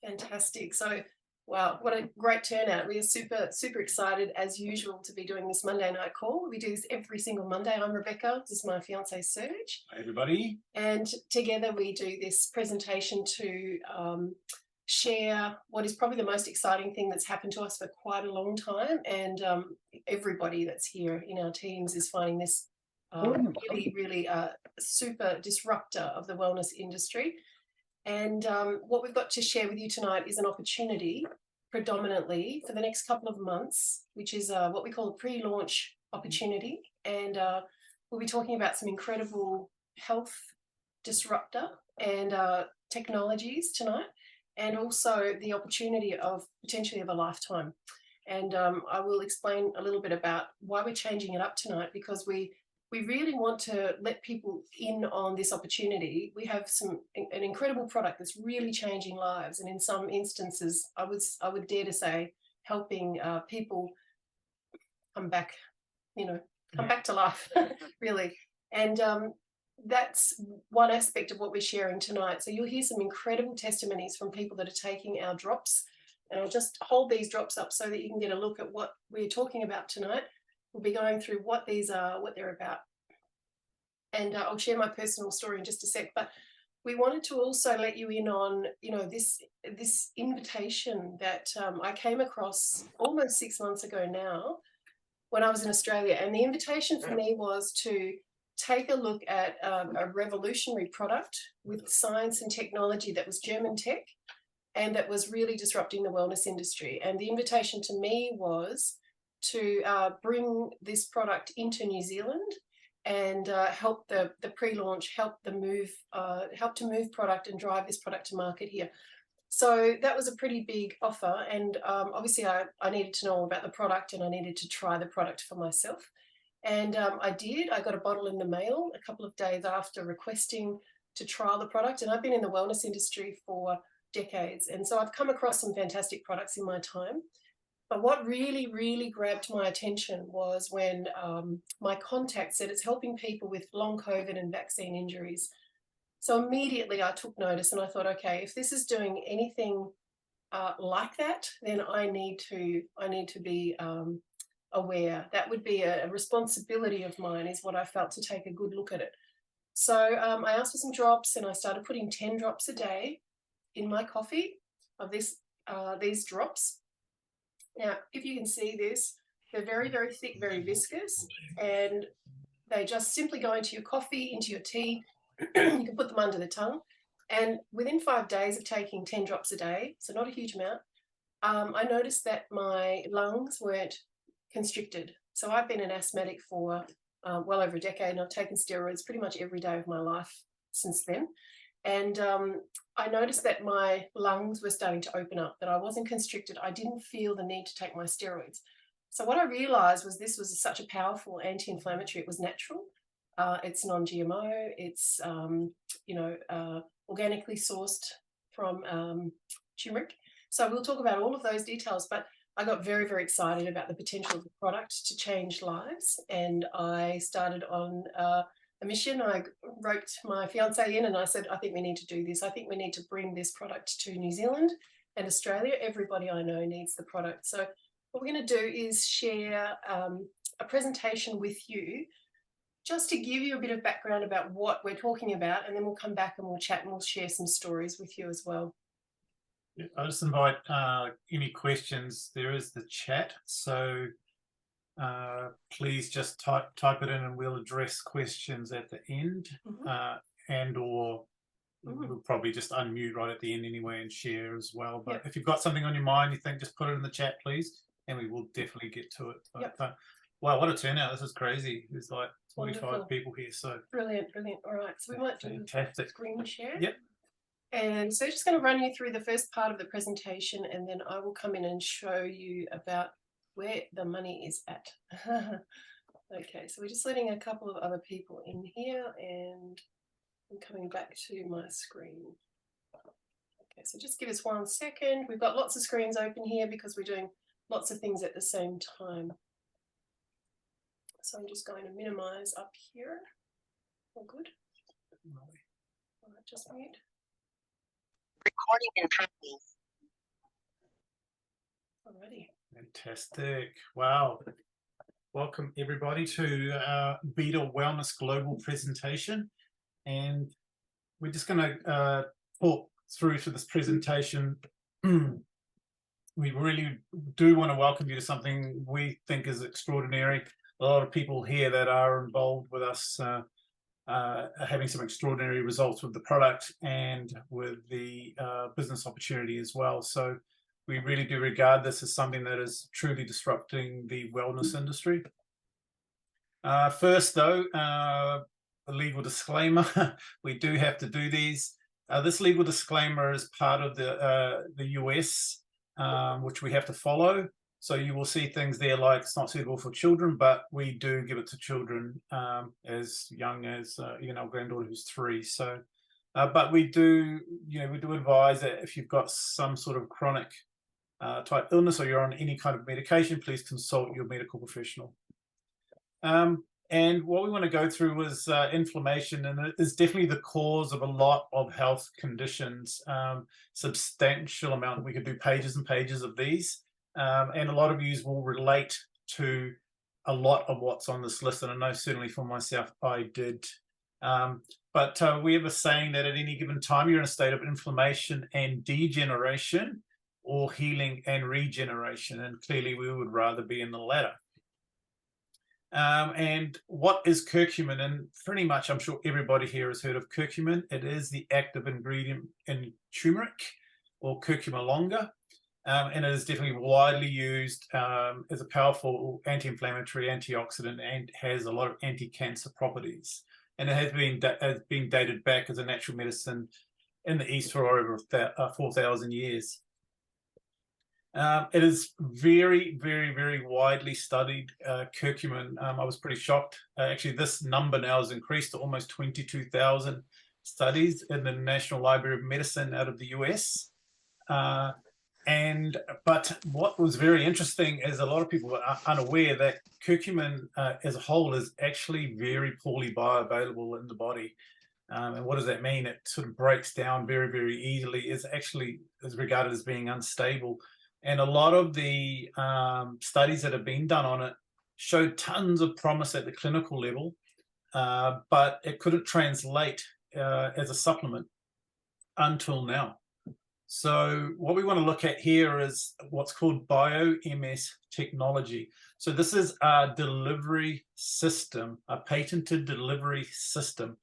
Fantastic. So, wow, what a great turnout. We are super, super excited as usual to be doing this Monday night call. We do this every single Monday. I'm Rebecca. This is my fiance, Serge. Hi, everybody. And together we do this presentation to share what is probably the most exciting thing that's happened to us for quite a long time. And everybody that's here in our teams is finding this really, really super disruptor of the wellness industry. And what we've got to share with you tonight is an opportunity predominantly for the next couple of months, which is what we call a pre-launch opportunity. And we'll be talking about some incredible health disruptor and technologies tonight, and also the opportunity of potentially of a lifetime. And I will explain a little bit about why we're changing it up tonight, because we really want to let people in on this opportunity. We have an incredible product that's really changing lives, and in some instances, I would dare to say, helping people come back, come back to life, really. And that's one aspect of what we're sharing tonight. So you'll hear some incredible testimonies from people that are taking our drops, and I'll just hold these drops up so that you can get a look at what we're talking about tonight. We'll be going through what these are, what they're about. And I'll share my personal story in just a sec. But we wanted to also let you in on, this invitation that I came across almost 6 months ago now when I was in Australia. And the invitation for me was to take a look at a revolutionary product with science and technology that was German tech and that was really disrupting the wellness industry. And the invitation to me was to bring this product into New Zealand and help the pre-launch, help to move product and drive this product to market here. So that was a pretty big offer, and obviously I needed to know all about the product, and I needed to try the product for myself. And I did. I got a bottle in the mail a couple of days after requesting to trial the product, and I've been in the wellness industry for decades, and so I've come across some fantastic products in my time. But what really, really grabbed my attention was when my contact said it's helping people with long COVID and vaccine injuries. So immediately I took notice, and I thought, okay, if this is doing anything like that, then I need to be aware. That would be a responsibility of mine, is what I felt, to take a good look at it. So I asked for some drops, and I started putting 10 drops a day in my coffee of these drops. Now, if you can see this, they're very, very thick, very viscous, and they just simply go into your coffee, into your tea. You can put them under the tongue. And within 5 days of taking 10 drops a day, so not a huge amount, I noticed that my lungs weren't constricted. So I've been an asthmatic for well over a decade, and I've taken steroids pretty much every day of my life since then. And I noticed that my lungs were starting to open up, that I wasn't constricted. I didn't feel the need to take my steroids. So what I realized was this was such a powerful anti-inflammatory. It was natural. It's non-GMO. It's, organically sourced from turmeric. So we'll talk about all of those details, but I got very, very excited about the potential of the product to change lives. And I started on a mission. I roped my fiance in, and I said, I think we need to do this. I think we need to bring this product to New Zealand and Australia. Everybody I know needs the product. So what we're going to do is share a presentation with you, just to give you a bit of background about what we're talking about, and then we'll come back and we'll chat and we'll share some stories with you as well. I'll just invite any questions. There is the chat, so please just type it in, and we'll address questions at the end, and/or we'll probably just unmute right at the end anyway and share as well. But if you've got something on your mind, you think, just put it in the chat, please, and we will definitely get to it. But, wow, what a turnout. This is crazy. There's like 25 people here. So brilliant. All right. So we might do fantastic screen share. Yep. And so just going to run you through the first part of the presentation, and then I will come in and show you about where the money is at. Okay, so we're just letting a couple of other people in here, and I'm coming back to my screen. Okay, so just give us 1 second. We've got lots of screens open here because we're doing lots of things at the same time. So I'm just going to minimize up here. All good. All right, just mute. Recording in progress. Alrighty. Fantastic. Wow. Welcome everybody to our Beta Wellness Global presentation. And we're just going to talk through to this presentation. We really do want to welcome you to something we think is extraordinary. A lot of people here that are involved with us are having some extraordinary results with the product and with the business opportunity as well. So we really do regard this as something that is truly disrupting the wellness industry. First, though, a legal disclaimer. We do have to do these. This legal disclaimer is part of the US, which we have to follow. So you will see things there like it's not suitable for children, but we do give it to children as young as our granddaughter who's 3. So, but we do advise that if you've got some sort of chronic type illness or you're on any kind of medication, please consult your medical professional. And what we want to go through is inflammation, and it is definitely the cause of a lot of health conditions. Substantial amount. We could do pages and pages of these, and a lot of you will relate to a lot of what's on this list. And I know certainly for myself, I did. But we have a saying that at any given time, you're in a state of inflammation and degeneration, or healing and regeneration, and clearly we would rather be in the latter. And what is curcumin? And pretty much I'm sure everybody here has heard of curcumin. It is the active ingredient in turmeric, or curcuma longa, and it is definitely widely used as a powerful anti-inflammatory, antioxidant, and has a lot of anti-cancer properties. And it has been dated back as a natural medicine in the East for over 4,000 years. It is very, very, very widely studied, curcumin. I was pretty shocked. Actually, this number now has increased to almost 22,000 studies in the National Library of Medicine out of the US. But what was very interesting is a lot of people are unaware that curcumin as a whole is actually very poorly bioavailable in the body. And what does that mean? It sort of breaks down very, very easily. Is regarded as being unstable. And a lot of the studies that have been done on it showed tons of promise at the clinical level, but it couldn't translate as a supplement until now. So what we want to look at here is what's called BioMS technology. So this is a delivery system, a patented delivery system.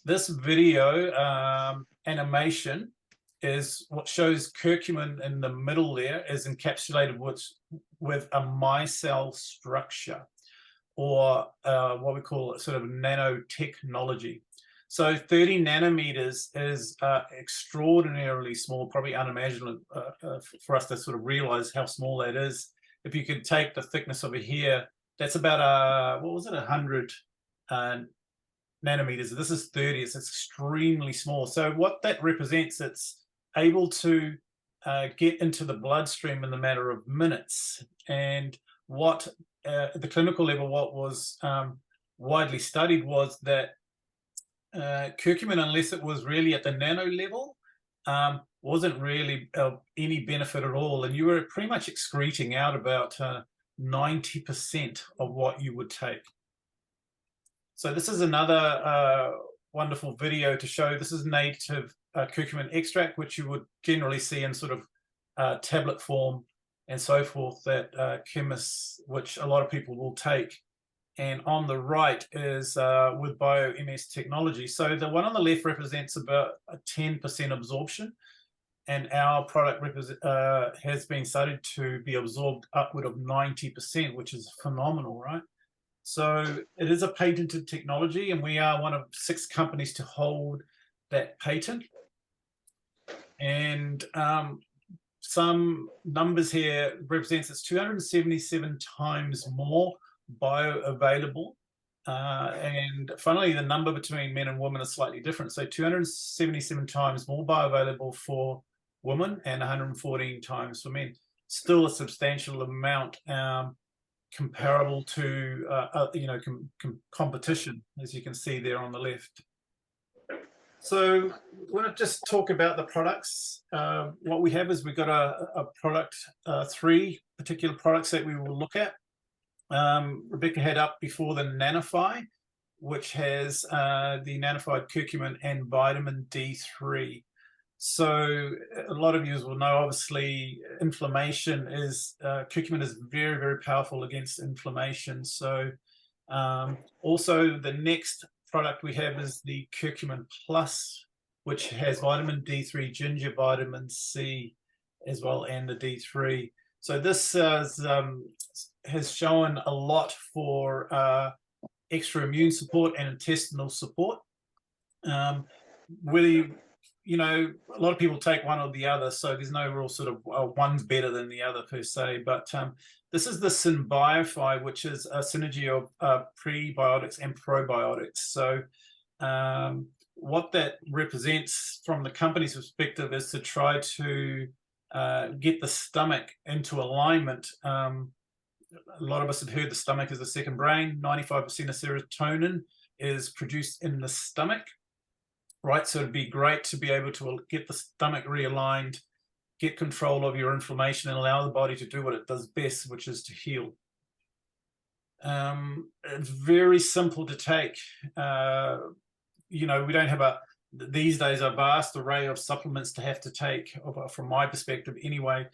This video animation is what shows curcumin in the middle there is encapsulated with a micelle structure, or what we call sort of nanotechnology. So 30 nanometers is extraordinarily small, probably unimaginable for us to sort of realize how small that is. If you could take the thickness over here, that's about 100 nanometers. This is 30. It's extremely small. So what that represents, it's able to get into the bloodstream in the matter of minutes. And what at the clinical level, what was widely studied was that curcumin, unless it was really at the nano level, wasn't really of any benefit at all. And you were pretty much excreting out about 90% of what you would take. So this is another wonderful video to show. This is native curcumin extract, which you would generally see in sort of tablet form and so forth, that chemists, which a lot of people will take. And on the right is with BioMS technology. So the one on the left represents about a 10% absorption, and our product has been studied to be absorbed upward of 90%, which is phenomenal, right? So it is a patented technology, and we are one of 6 companies to hold that patent. And some numbers here represents it's 277 times more bioavailable. And funnily, the number between men and women is slightly different. So 277 times more bioavailable for women and 114 times for men. Still a substantial amount, comparable to competition, as you can see there on the left. So I want to just talk about the products. What we have is we've got a product, 3 particular products that we will look at. Rebecca had up before the Nanofy, which has the nanofied curcumin and vitamin D3. So a lot of you will know, obviously, inflammation is, curcumin is very, very powerful against inflammation. So also the next product we have is the Curcumin Plus, which has vitamin D3, ginger, vitamin C as well, and the D3. So this has shown a lot for extra immune support and intestinal support. Really, you know, a lot of people take one or the other, so there's no real sort of one's better than the other per se. But this is the Synbiofy, which is a synergy of prebiotics and probiotics. So what that represents from the company's perspective is to try to get the stomach into alignment. A lot of us have heard the stomach is the second brain. 95% of serotonin is produced in the stomach, right? So it'd be great to be able to get the stomach realigned, get control of your inflammation, and allow the body to do what it does best, which is to heal. It's very simple to take. You know, we don't have these days a vast array of supplements to have to take, from my perspective anyway.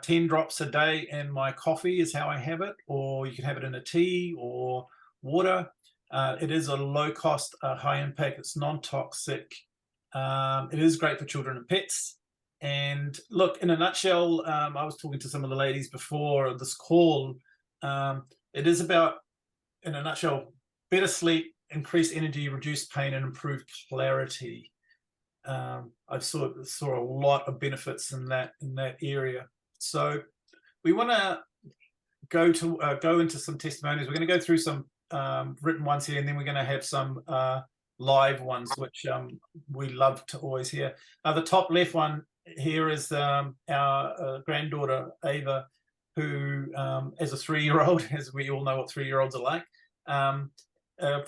10 drops a day in my coffee is how I have it, or you can have it in a tea or water. It is a low cost, high impact, it's non-toxic. It is great for children and pets. And look, in a nutshell, I was talking to some of the ladies before this call. It is about, in a nutshell, better sleep, increased energy, reduced pain, and improved clarity. I saw a lot of benefits in that area. So we want to go into some testimonials. We're going to go through some written ones here, and then we're going to have some live ones, which we love to always hear. The top left one here is our granddaughter Ava, who as a 3-year-old, as we all know what 3-year-olds are like,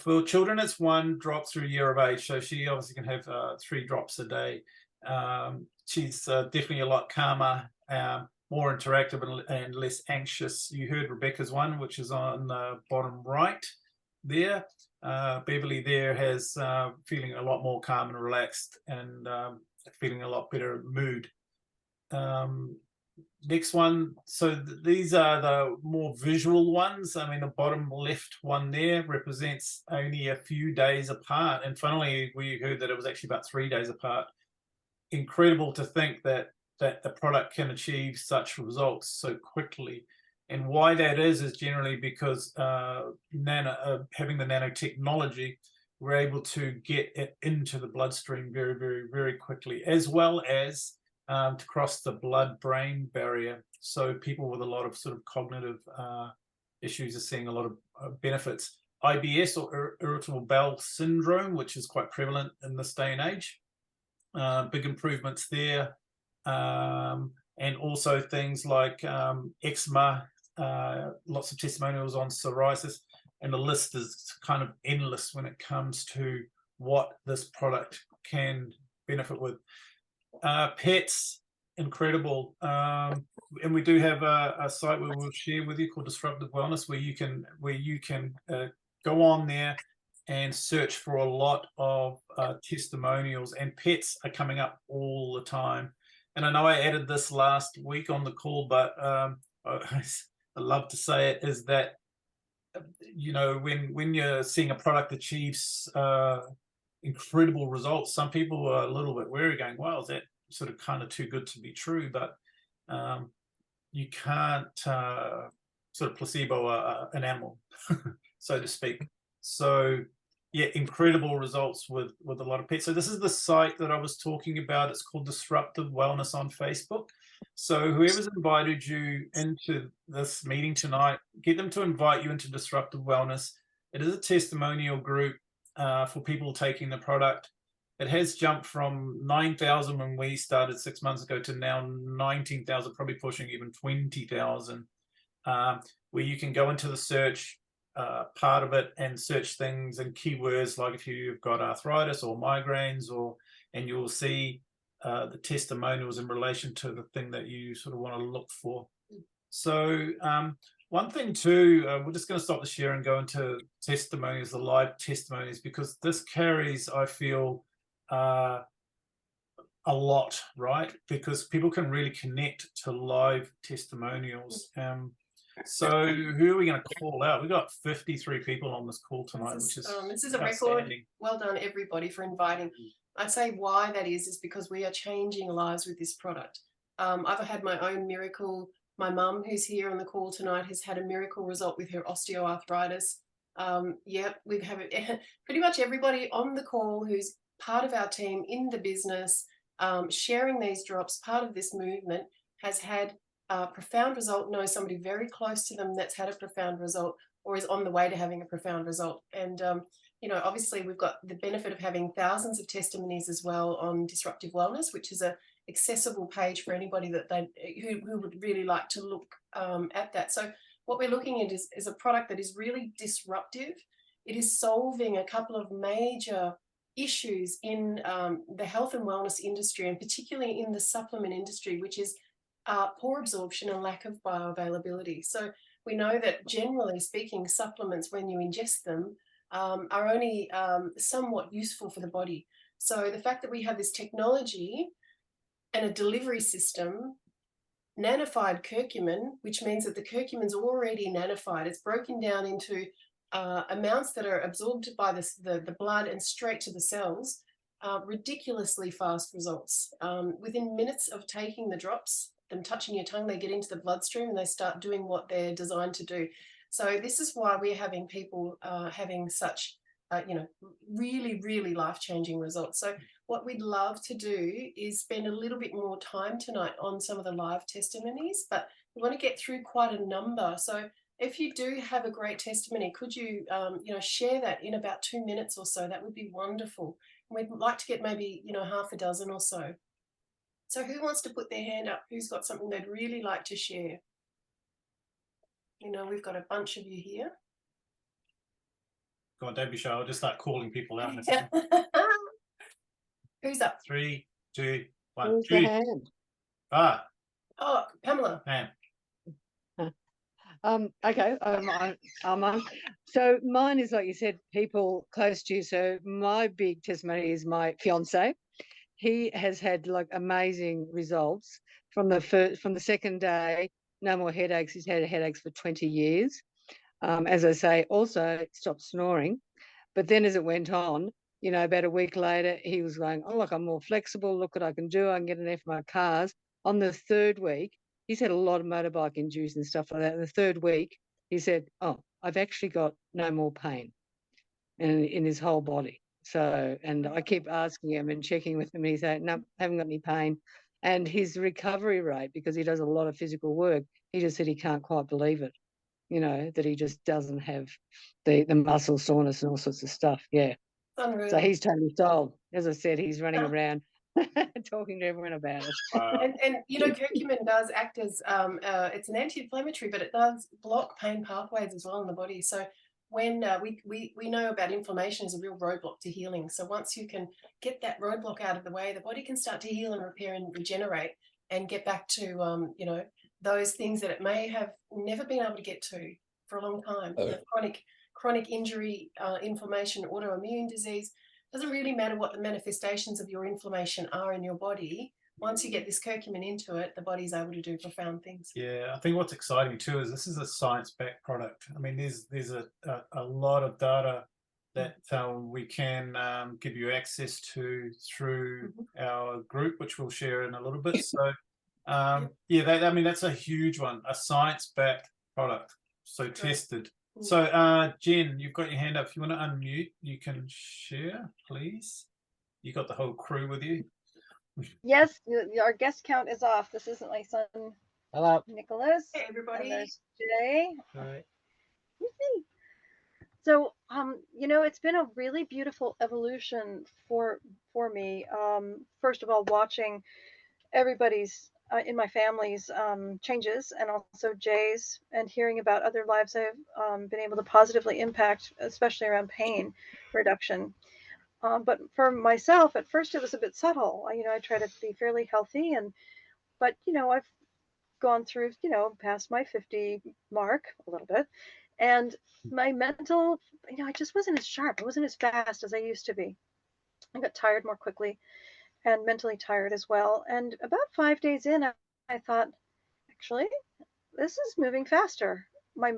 for children it's 1 drop through a year of age, so she obviously can have 3 drops a day. She's definitely a lot calmer, more interactive, and less anxious. You heard Rebecca's one, which is on the bottom right there. Beverly there has feeling a lot more calm and relaxed, and feeling a lot better mood. Next one, so these are the more visual ones. I mean, the bottom left one there represents only a few days apart, and funnily we heard that it was actually about 3 days apart. Incredible to think that the product can achieve such results so quickly. And why that is generally because having the nanotechnology, we're able to get it into the bloodstream very, very, very quickly, as well as to cross the blood-brain barrier. So people with a lot of sort of cognitive issues are seeing a lot of benefits. IBS, or irritable bowel syndrome, which is quite prevalent in this day and age, big improvements there. And also things like eczema, lots of testimonials on psoriasis, and the list is kind of endless when it comes to what this product can benefit with. Pets, incredible. And we do have a site where we'll share with you called Disruptive Wellness, where you can go on there and search for a lot of testimonials, and pets are coming up all the time. And I know I added this last week on the call, but I love to say it, is that, you know, when you're seeing a product achieves incredible results, some people are a little bit wary, going, well, is that sort of kind of too good to be true? But you can't sort of placebo an animal, so to speak. So yeah, incredible results with a lot of pets. So this is the site that I was talking about. It's called Disruptive Wellness on Facebook. So whoever's invited you into this meeting tonight, get them to invite you into Disruptive Wellness. It is a testimonial group for people taking the product. It has jumped from 9,000 when we started 6 months ago to now 19,000, probably pushing even 20,000, where you can go into the search, part of it and search things and keywords like if you've got arthritis or migraines, and you'll see the testimonials in relation to the thing that you sort of want to look for. So one thing too, we're just going to stop the share and go into testimonies, the live testimonies, because this carries, I feel, a lot, right? Because people can really connect to live testimonials. So who are we going to call out? We've got 53 people on this call tonight, which is this is a record. Well done, everybody, for inviting. I'd say why that is because we are changing lives with this product. I've had my own miracle. My mum, who's here on the call tonight, has had a miracle result with her osteoarthritis. We've had pretty much everybody on the call who's part of our team in the business, sharing these drops, part of this movement, has had a profound result, knows somebody very close to them that's had a profound result or is on the way to having a profound result. And, obviously we've got the benefit of having thousands of testimonies as well on Disruptive Wellness, which is a accessible page for anybody that who would really like to look at that. So what we're looking at is a product that is really disruptive. It is solving a couple of major issues in the health and wellness industry, and particularly in the supplement industry, which is poor absorption and lack of bioavailability. So we know that generally speaking, supplements, when you ingest them, are only somewhat useful for the body. So the fact that we have this technology and a delivery system, nanified curcumin, which means that the curcumin's already nanified, it's broken down into amounts that are absorbed by the blood and straight to the cells, ridiculously fast results. Within minutes of taking the drops, them touching your tongue, they get into the bloodstream and they start doing what they're designed to do. So this is why we're having people having such, really, really life-changing results. So what we'd love to do is spend a little bit more time tonight on some of the live testimonies, but we want to get through quite a number. So if you do have a great testimony, could you, share that in about 2 minutes or so? That would be wonderful. And we'd like to get maybe, half a dozen or so. So who wants to put their hand up? Who's got something they'd really like to share? We've got a bunch of you here. Go on, don't be shy. I'll just start calling people out. Who's up? 3, 2, 1. Who's the hand? Oh, Pamela. Man. Okay, I'm on. So mine is, like you said, people close to you. So my big testimony is my fiance. He has had like amazing results from the second day. No more headaches. He's had headaches for 20 years. As I say, also stopped snoring. But then as it went on, about a week later, he was going, oh, look, I'm more flexible. Look what I can do. I can get in there for my cars. On the third week, he's had a lot of motorbike injuries and stuff like that. In the third week, he said, oh, I've actually got no more pain in his whole body. So, and I keep asking him and checking with him, and he's saying, no, haven't got any pain. And his recovery rate, because he does a lot of physical work, he just said he can't quite believe it, that he just doesn't have the muscle soreness and all sorts of stuff. Yeah. Unreal. So he's totally sold. As I said, he's running around talking to everyone about it. And curcumin does act as it's an anti-inflammatory, but it does block pain pathways as well in the body. So when we know about inflammation is a real roadblock to healing. So once you can get that roadblock out of the way, the body can start to heal and repair and regenerate and get back to those things that it may have never been able to get to for a long time. Chronic injury, inflammation, autoimmune disease. Doesn't really matter what the manifestations of your inflammation are in your body. Once you get this curcumin into it, the body's able to do profound things. Yeah, I think what's exciting too is this is a science-backed product. I mean, there's a lot of data that we can give you access to through our group, which we'll share in a little bit. So, that's a huge one, a science-backed product, so tested. So, Jen, you've got your hand up. If you want to unmute, you can share, please. You got the whole crew with you. Yes, our guest count is off. This isn't my son. Hello, Nicholas. Hey, everybody. And there's Jay. all right. So, it's been a really beautiful evolution for me. First of all, watching everybody's in my family's changes, and also Jay's, and hearing about other lives I've been able to positively impact, especially around pain reduction. But for myself, at first it was a bit subtle. I try to be fairly healthy, but I've gone through, past my 50 mark a little bit, and my mental, I just wasn't as sharp. I wasn't as fast as I used to be. I got tired more quickly, and mentally tired as well. And about 5 days in, I thought, actually, this is moving faster. My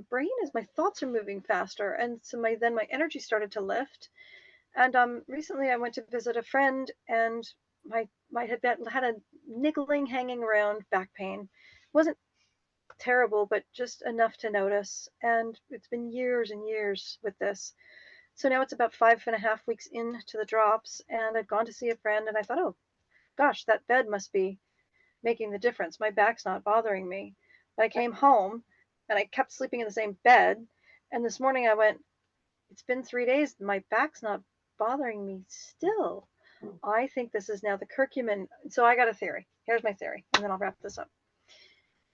thoughts are moving faster. And so then my energy started to lift. And recently I went to visit a friend, and my had a niggling hanging around back pain. Wasn't terrible, but just enough to notice. And it's been years and years with this. So now it's about 5.5 weeks into the drops, and I'd gone to see a friend, and I thought, oh gosh, that bed must be making the difference. My back's not bothering me. But I came home and I kept sleeping in the same bed. And this morning I went, it's been 3 days. My back's not bothering me still. I think this is now the curcumin. So I got a theory. Here's my theory, and then I'll wrap this up.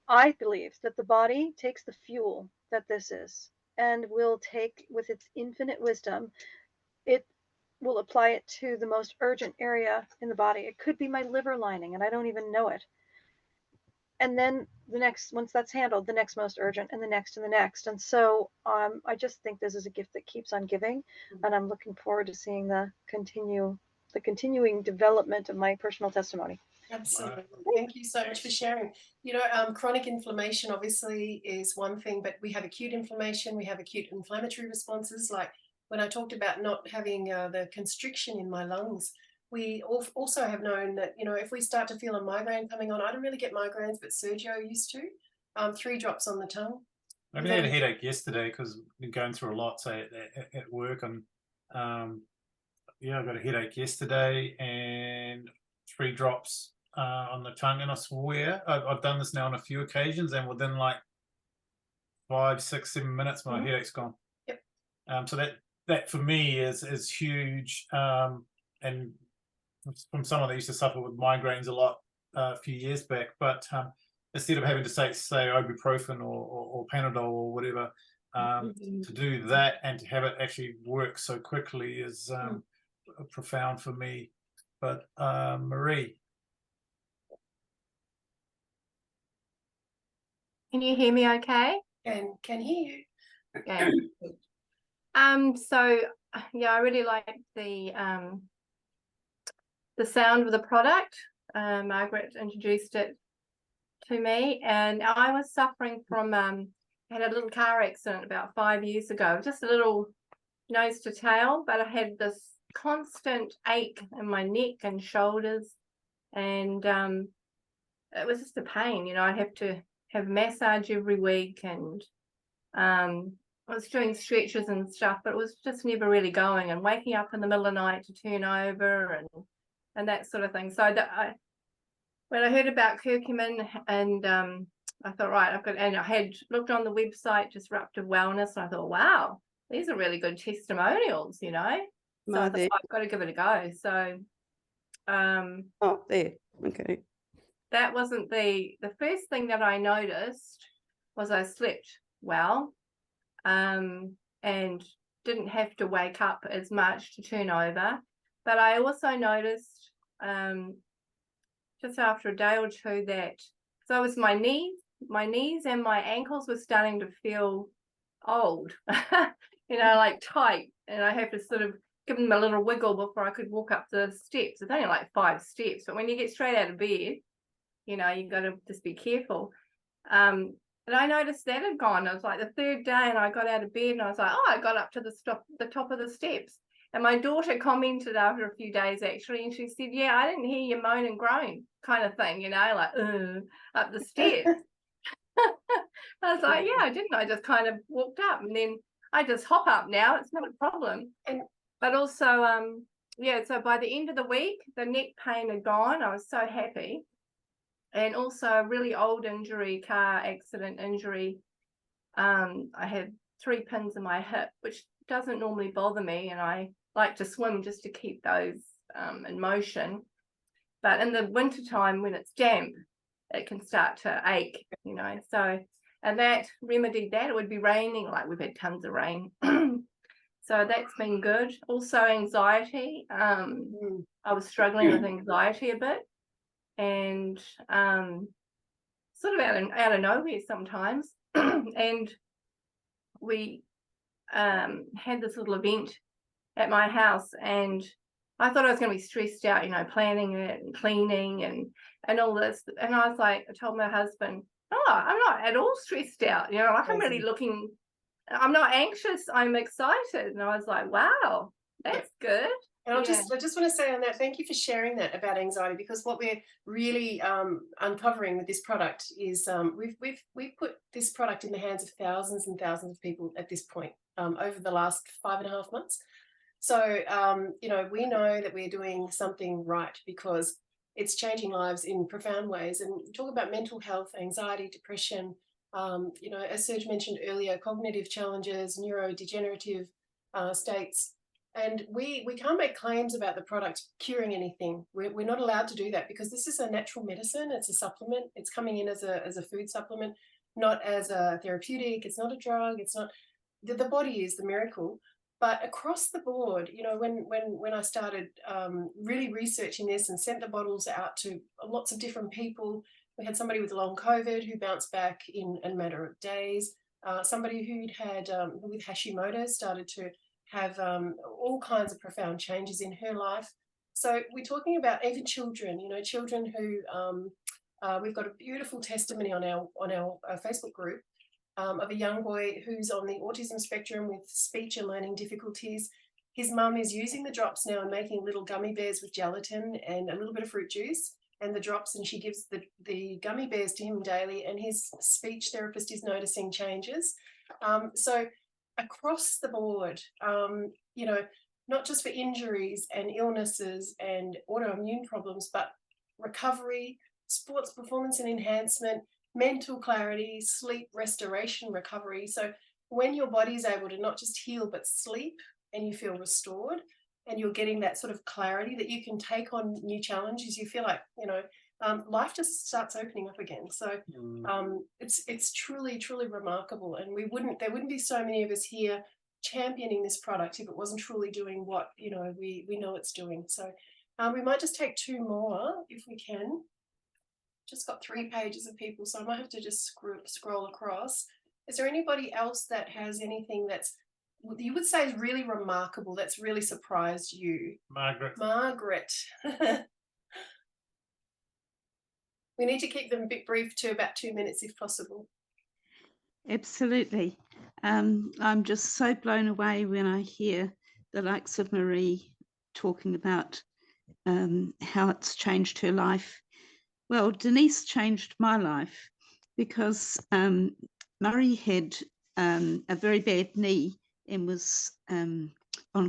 I believe that the body takes the fuel that this is and will take, with its infinite wisdom, it will apply it to the most urgent area in the body. It could be my liver lining, and I don't even know it. And then once that's handled, the next most urgent, and the next and the next. And so I just think this is a gift that keeps on giving, and I'm looking forward to seeing the continuing development of my personal testimony. Absolutely. Thank you so much for sharing. Chronic inflammation obviously is one thing, but we have acute inflammation, we have acute inflammatory responses. Like when I talked about not having the constriction in my lungs, we also have known that, if we start to feel a migraine coming on, I don't really get migraines, but Sergio used to, 3 drops on the tongue. I really had a headache yesterday because I've been going through a lot, say at work, and I got a headache yesterday, and 3 drops on the tongue, and I swear I've done this now on a few occasions, and within like 5, 6, 7 minutes my headache's gone. Yep. So that for me is huge, and from someone that used to suffer with migraines a lot a few years back, but instead of having to say ibuprofen or Panadol or whatever, to do that and to have it actually work so quickly is profound for me. But Marie. Can you hear me okay? And can hear you. Okay. So yeah, I really like the sound of the product. Margaret introduced it to me, and I was suffering from I had a little car accident about 5 years ago, just a little nose to tail, but I had this constant ache in my neck and shoulders, and it was just a pain. I'd have to have massage every week, and I was doing stretches and stuff, but it was just never really going, and waking up in the middle of the night to turn over and that sort of thing. So when I heard about curcumin, and I thought, right, and I had looked on the website Disruptive Wellness, and I thought, wow, these are really good testimonials, So I thought, I've got to give it a go. So oh, there, okay. That wasn't the first thing that I noticed was I slept well, and didn't have to wake up as much to turn over. But I also noticed just after a day or two that, so it was my knees and my ankles were starting to feel old, like tight, and I have to sort of give them a little wiggle before I could walk up the steps. It's only like 5 steps, but when you get straight out of bed, you've got to just be careful. And I noticed that had gone. It was like the 3rd day, and I got out of bed, and I was like, I got up to the top of the steps. And my daughter commented after a few days, actually, and she said, yeah, I didn't hear you moan and groan, kind of thing, like up the stairs. I was like, yeah, I didn't. I just kind of walked up, and then I just hop up now. It's not a problem. But also, so by the end of the week, the neck pain had gone. I was so happy. And also a really old injury, car accident injury. I had 3 pins in my hip, which doesn't normally bother me, and I like to swim just to keep those in motion. But in the wintertime, when it's damp, it can start to ache, you know. So, and that remedied that. It would be raining, like we've had tons of rain. So that's been good. Also anxiety. I was struggling with anxiety a bit, and sort of out of nowhere sometimes. And we had this little event at my house, and I thought I was going to be stressed out, you know, planning it and cleaning and all this. And I was like, I told my husband, oh, I'm not at all stressed out, you know, like I'm really looking, I'm not anxious, I'm excited. And I was like, wow, that's good. And I just want to say on that, thank you for sharing that about anxiety, because what we're really uncovering with this product is we've put this product in the hands of thousands and thousands of people at this point over the last 5.5 months. So, you know, we know that we're doing something right because it's changing lives in profound ways. And talk about mental health, anxiety, depression, you know, as Serge mentioned earlier, cognitive challenges, neurodegenerative states. And we can't make claims about the product curing anything. We're not allowed to do that because this is a natural medicine. It's a supplement. It's coming in as a food supplement, not as a therapeutic. It's not a drug. It's not, the body is the miracle. But across the board, you know, when I started really researching this and sent the bottles out to lots of different people, we had somebody with long COVID who bounced back in a matter of days. Somebody who'd had with Hashimoto's started to have all kinds of profound changes in her life. So we're talking about even children, you know, children who we've got a beautiful testimony on our Facebook group. Of a young boy who's on the autism spectrum with speech and learning difficulties. His mum is using the drops now and making little gummy bears with gelatin and a little bit of fruit juice and the drops, and she gives the gummy bears to him daily, and his speech therapist is noticing changes. So across the board, you know, not just for injuries and illnesses and autoimmune problems, but recovery, sports performance and enhancement, mental clarity, sleep, restoration, recovery. So when your body is able to not just heal, but sleep, and you feel restored, and you're getting that sort of clarity that you can take on new challenges, you feel like, you know, life just starts opening up again. So it's truly, truly remarkable. And there wouldn't be so many of us here championing this product if it wasn't truly doing what, you know, we know it's doing. So we might just take 2 more if we can. Just got 3 pages of people, so I might have to just scroll across. Is there anybody else that has anything that's you would say is really remarkable, that's really surprised you? Margaret. We need to keep them a bit brief to about 2 minutes if possible. Absolutely. I'm just so blown away when I hear the likes of Marie talking about how it's changed her life. Well, Denise changed my life because Murray had a very bad knee and was on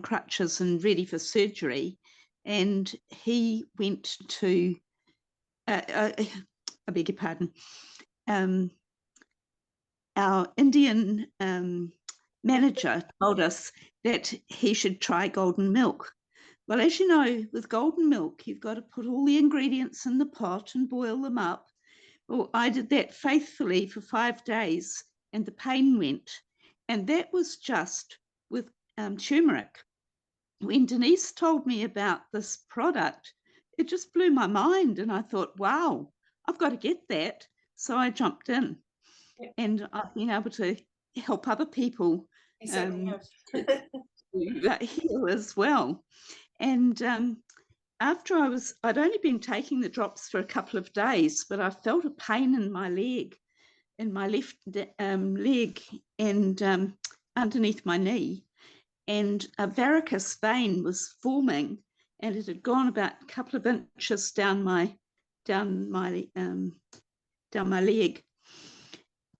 crutches and ready for surgery. And he went to, I beg your pardon, our Indian manager told us that he should try golden milk. Well, as you know, with golden milk, you've got to put all the ingredients in the pot and boil them up. Well, I did that faithfully for 5 days and the pain went. And that was just with turmeric. When Denise told me about this product, it just blew my mind. And I thought, wow, I've got to get that. So I jumped in. Yeah. And I've been able to help other people heal as well. And after I'd only been taking the drops for a couple of days, but I felt a pain in my leg, in my left leg and underneath my knee. And a varicose vein was forming, and it had gone about a couple of inches down my leg.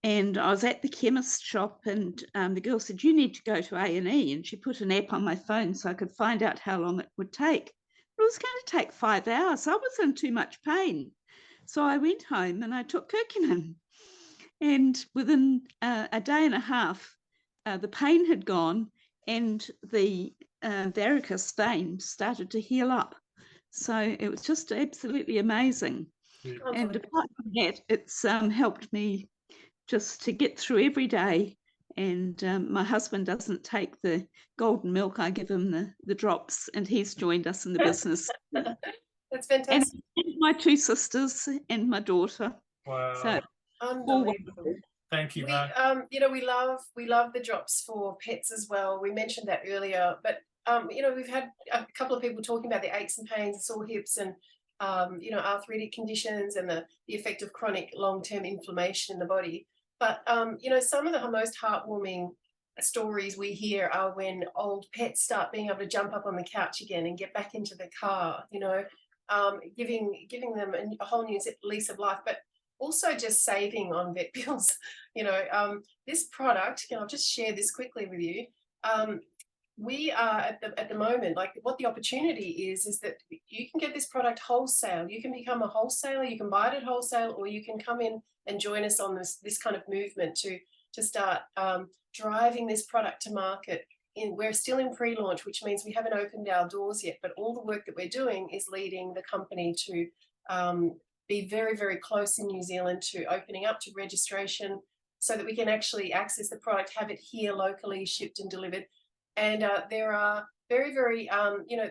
And I was at the chemist shop, and the girl said, you need to go to A&E. And she put an app on my phone so I could find out how long it would take. It was going to take 5 hours. I was in too much pain. So I went home and I took curcumin. And within a day and a half, the pain had gone and the varicose vein started to heal up. So it was just absolutely amazing. And Unbelievable. apart from that, it's helped me just to get through every day. And my husband doesn't take the golden milk. I give him the drops, and he's joined us in the business. That's And fantastic. my 2 sisters and my daughter. Wow. So all Unbelievable. Thank you, We, Mark. you know, we love the drops for pets as well. We mentioned that earlier, but you know, we've had a couple of people talking about the aches and pains, and sore hips, and you know, arthritic conditions, and the effect of chronic long-term inflammation in the body. But you know, some of the most heartwarming stories we hear are when old pets start being able to jump up on the couch again and get back into the car. You know, giving them a whole new lease of life, but also just saving on vet bills. You know, this product, I'll just share this quickly with you. We are at the moment, like, what the opportunity is that you can get this product wholesale. You can become a wholesaler, you can buy it at wholesale, or you can come in and join us on this kind of movement to start driving this product to market. We're still in pre-launch, which means we haven't opened our doors yet, but all the work that we're doing is leading the company to be very, very close in New Zealand to opening up to registration, so that we can actually access the product, have it here locally shipped and delivered. And there are very, very, you know,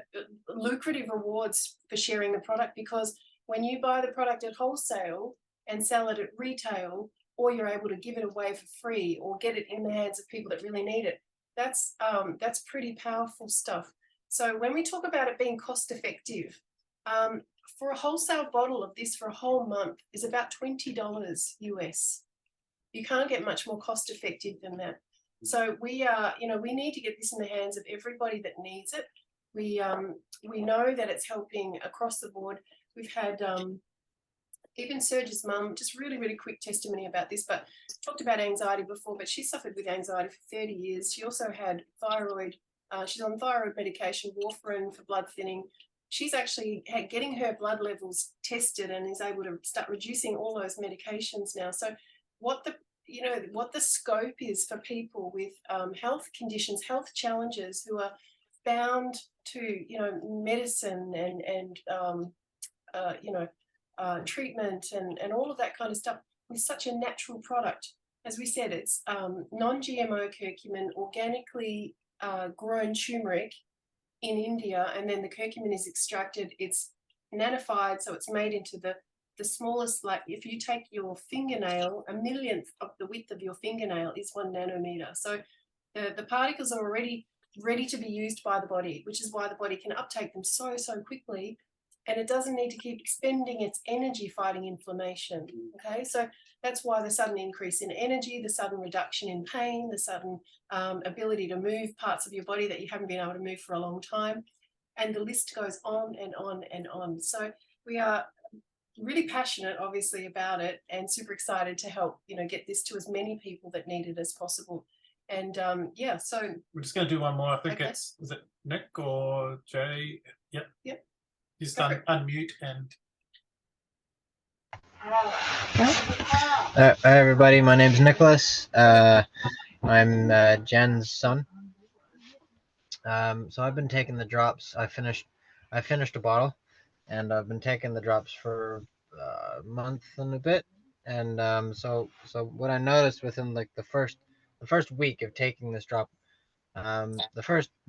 lucrative rewards for sharing the product, because when you buy the product at wholesale and sell it at retail, or you're able to give it away for free or get it in the hands of people that really need it, that's pretty powerful stuff. So when we talk about it being cost effective, for a wholesale bottle of this for a whole month is about $20 US. You can't get much more cost effective than that. So we you know, we need to get this in the hands of everybody that needs it. We know that it's helping across the board. We've had even Serge's mum, just really, really quick testimony about this, but talked about anxiety before, but she suffered with anxiety for 30 years. She also had thyroid, she's on thyroid medication, warfarin for blood thinning. She's actually getting her blood levels tested and is able to start reducing all those medications now. So what the scope is for people with health conditions, health challenges, who are bound to, you know, medicine and you know, treatment and all of that kind of stuff, with such a natural product. As we said, it's non-GMO curcumin, organically grown turmeric in India, and then the curcumin is extracted. It's nanified, so it's made into the smallest, like if you take your fingernail, a millionth of the width of your fingernail is 1 nanometer. So the particles are already ready to be used by the body, which is why the body can uptake them so quickly, and it doesn't need to keep expending its energy fighting inflammation. Okay, so that's why the sudden increase in energy, the sudden reduction in pain, the sudden ability to move parts of your body that you haven't been able to move for a long time, and the list goes on and on and on. So we are really passionate, obviously, about it, and super excited to help, you know, get this to as many people that need it as possible. And yeah, so we're just going to do one more. I think okay. is it Nick or Jay? Yep. Just unmute and. Hi everybody, my name's Nicholas. I'm Jen's son. So I've been taking the drops. I finished a bottle, and I've been taking the drops for a month and a bit. And so what I noticed within like the first week of taking this drop, the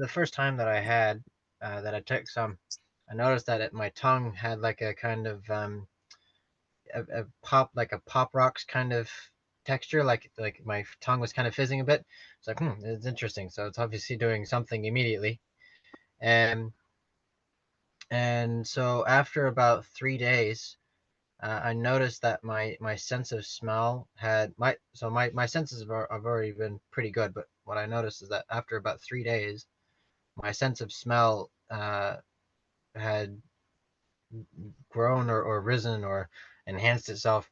first time that I had that I took some, I noticed that my tongue had like a kind of a pop rocks kind of texture, like my tongue was kind of fizzing a bit. It's like, it's interesting. So it's obviously doing something immediately. And so after about 3 days, I noticed that my sense of smell had my senses have already been pretty good, but what I noticed is that after about 3 days, my sense of smell had grown or risen or enhanced itself,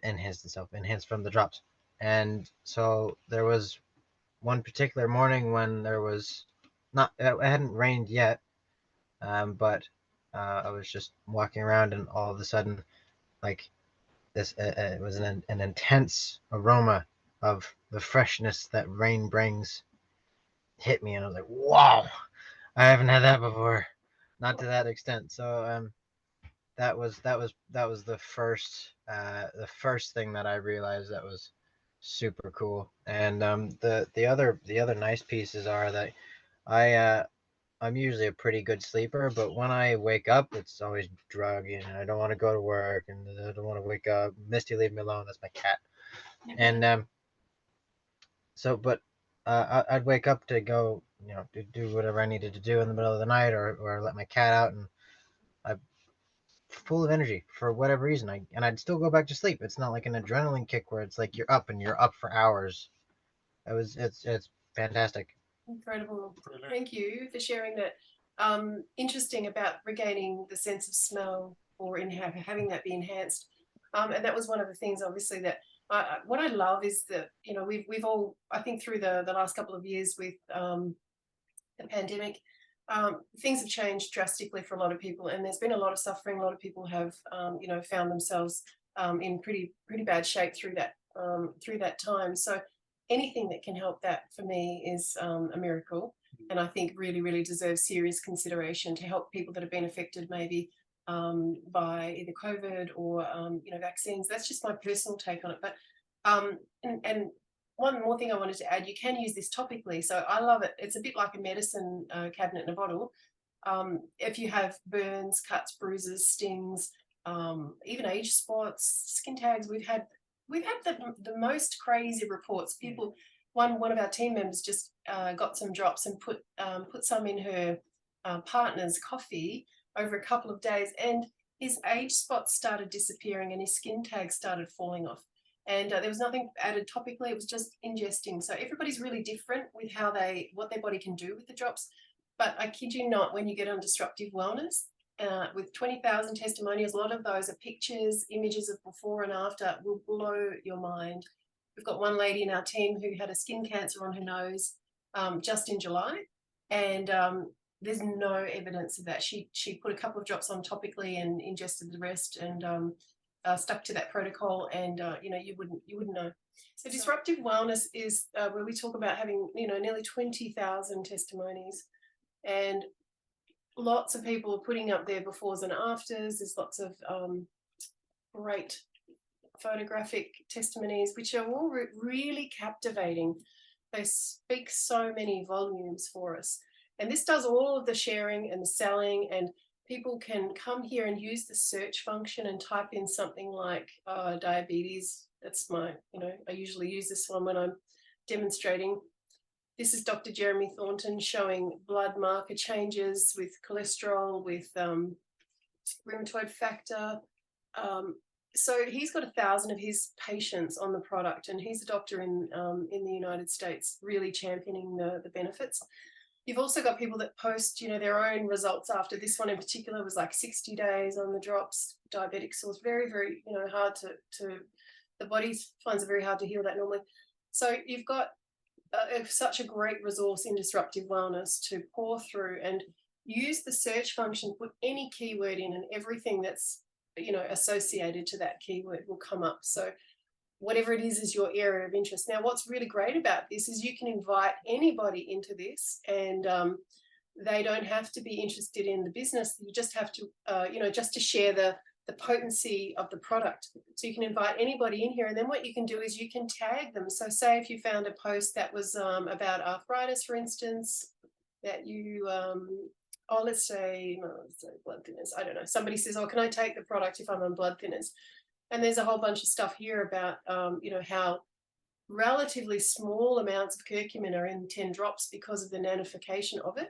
enhanced from the drops. And so there was one particular morning when there was it hadn't rained yet, but I was just walking around, and all of a sudden, like this, it was an intense aroma of the freshness that rain brings hit me, and I was like, wow, I haven't had that before, not to that extent. So that was the first thing that I realized that was super cool. And the other nice pieces are that I I'm usually a pretty good sleeper, but when I wake up, it's always druggy, and I don't want to go to work, and I don't want to wake up. Misty, leave me alone. That's my cat. And but I'd wake up to go, do whatever I needed to do in the middle of the night, or let my cat out, and I'm full of energy for whatever reason. I'd still go back to sleep. It's not like an adrenaline kick where it's like you're up for hours. It's fantastic. Incredible. Brilliant. Thank you for sharing that. Interesting about regaining the sense of smell or having that be enhanced. And that was one of the things, obviously, that what I love is that, we've all, I think through the last couple of years with the pandemic, things have changed drastically for a lot of people, and there's been a lot of suffering. A lot of people have, found themselves in pretty bad shape through that time. So anything that can help that for me is a miracle, and I think really deserves serious consideration to help people that have been affected maybe by either COVID or vaccines. That's just my personal take on it. But and one more thing I wanted to add, you can use this topically, so I love it. It's a bit like a medicine cabinet in a bottle. If you have burns, cuts, bruises, stings, even age spots, skin tags, we've had the most crazy reports. People, one of our team members just got some drops and put some in her partner's coffee over a couple of days, and his age spots started disappearing and his skin tags started falling off. And there was nothing added topically. It was just ingesting. So everybody's really different with what their body can do with the drops. But I kid you not, when you get on Disruptive Wellness, with 20,000 testimonials, a lot of those are pictures, images of before and after, will blow your mind. We've got one lady in our team who had a skin cancer on her nose just in July, and there's no evidence of that. She put a couple of drops on topically and ingested the rest, and stuck to that protocol, and you wouldn't know. So Disruptive Wellness is where we talk about having nearly 20,000 testimonies, and lots of people putting up their befores and afters. There's lots of great photographic testimonies, which are all really captivating. They speak so many volumes for us. And this does all of the sharing and the selling, and people can come here and use the search function and type in something like diabetes. That's I usually use this one when I'm demonstrating. This is Dr. Jeremy Thornton showing blood marker changes with cholesterol, with rheumatoid factor. So he's got 1,000 of his patients on the product, and he's a doctor in the United States, really championing the benefits. You've also got people that post, their own results after. This one in particular was like 60 days on the drops, diabetic source, very, very, hard to the body finds it very hard to heal that normally. So you've got such a great resource in Disruptive Wellness to pour through and use the search function, put any keyword in, and everything that's, associated to that keyword will come up. So whatever it is your area of interest. Now, what's really great about this is you can invite anybody into this, and they don't have to be interested in the business. You just have to, just to share the potency of the product. So you can invite anybody in here, and then what you can do is you can tag them. So say if you found a post that was about arthritis, for instance, that you, let's say blood thinners. I don't know. Somebody says, can I take the product if I'm on blood thinners? And there's a whole bunch of stuff here about, how relatively small amounts of curcumin are in 10 drops because of the nanification of it.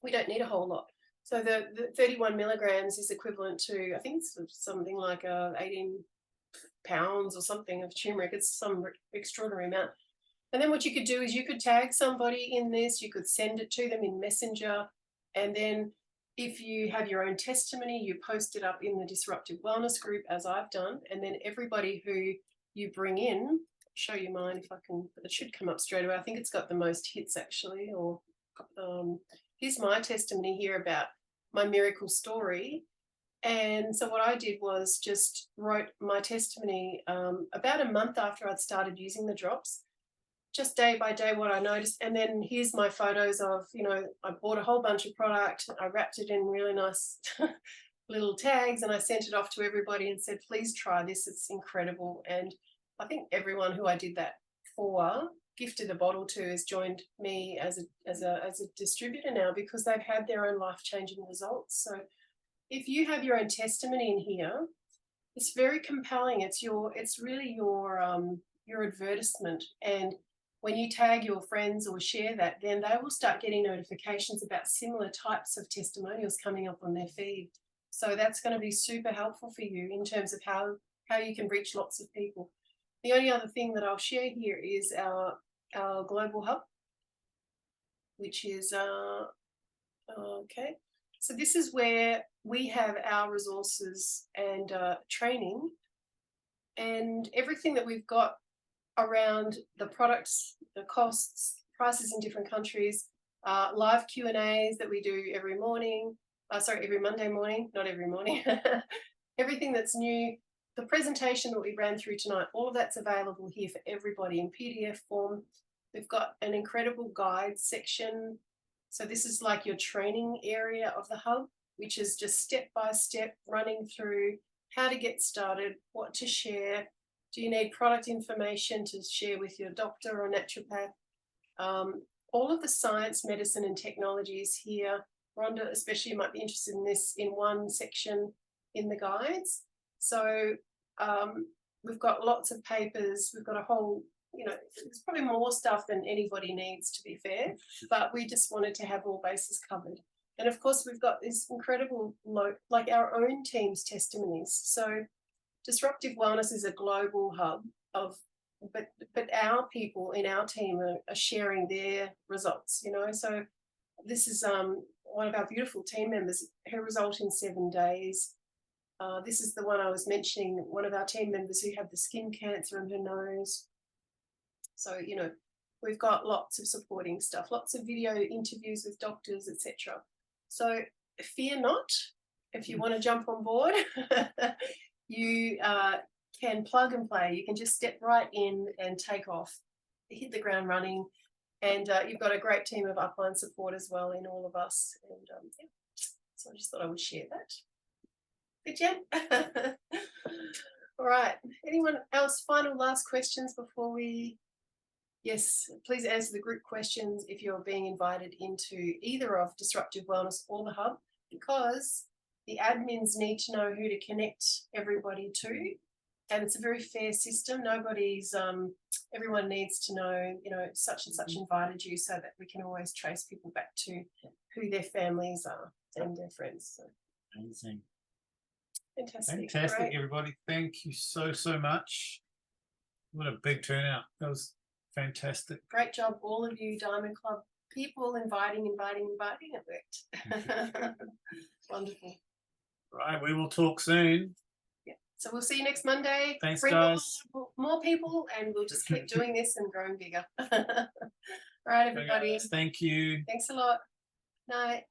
We don't need a whole lot. So the 31 milligrams is equivalent to, I think it's something like 18 pounds or something of turmeric. It's some extraordinary amount. And then what you could do is you could tag somebody in this, you could send it to them in Messenger, and then if you have your own testimony, you post it up in the Disruptive Wellness group, as I've done, and then everybody who you bring in, show you mine if I can, but it should come up straight away. I think it's got the most hits actually, or here's my testimony here about my miracle story. And so what I did was just wrote my testimony about a month after I'd started using the drops, just day by day what I noticed. And then here's my photos of, I bought a whole bunch of product. I wrapped it in really nice little tags, and I sent it off to everybody and said, please try this. It's incredible. And I think everyone who I did that for, gifted a bottle to, has joined me as a distributor now, because they've had their own life-changing results. So if you have your own testimony in here, it's very compelling. It's really your advertisement. And when you tag your friends or share that, then they will start getting notifications about similar types of testimonials coming up on their feed. So that's going to be super helpful for you in terms of how you can reach lots of people. The only other thing that I'll share here is our global hub, which is okay. So this is where we have our resources and training and everything that we've got around the products, the costs, prices in different countries, live Q&As that we do every morning, every Monday morning, not every morning, everything that's new, the presentation that we ran through tonight, all of that's available here for everybody in PDF form. We've got an incredible guide section. So this is like your training area of the hub, which is just step by step running through how to get started, what to share. Do you need product information to share with your doctor or naturopath? All of the science, medicine, and technology is here. Rhonda, especially, might be interested in this in one section in the guides. So we've got lots of papers. We've got a whole, there's probably more stuff than anybody needs, to be fair, but we just wanted to have all bases covered. And of course, we've got this incredible, like our own team's testimonies. So Disruptive Wellness is a global hub but our people in our team are sharing their results, So this is one of our beautiful team members, her result in 7 days. This is the one I was mentioning, one of our team members who had the skin cancer in her nose. So, we've got lots of supporting stuff, lots of video interviews with doctors, etc. So fear not, if you want to jump on board, you can plug and play. You can just step right in and take off, hit the ground running. And you've got a great team of upline support as well in all of us. And yeah. So I just thought I would share that. Good, Jen? All right. Anyone else? Final last questions before we... Yes, please answer the group questions if you're being invited into either of Disruptive Wellness or the Hub, because the admins need to know who to connect everybody to. And it's a very fair system. Everyone needs to know, such and such invited you, so that we can always trace people back to who their families are and their friends. So. Amazing. Fantastic. Fantastic, everybody. Thank you so much. What a big turnout. That was fantastic. Great job, all of you Diamond Club people, inviting. It worked. Wonderful. Right, we will talk soon. Yeah. So we'll see you next Monday. Thanks, Bring guys. more people, and we'll just keep doing this and growing bigger. All right, everybody. Thank you. Thanks a lot. Night.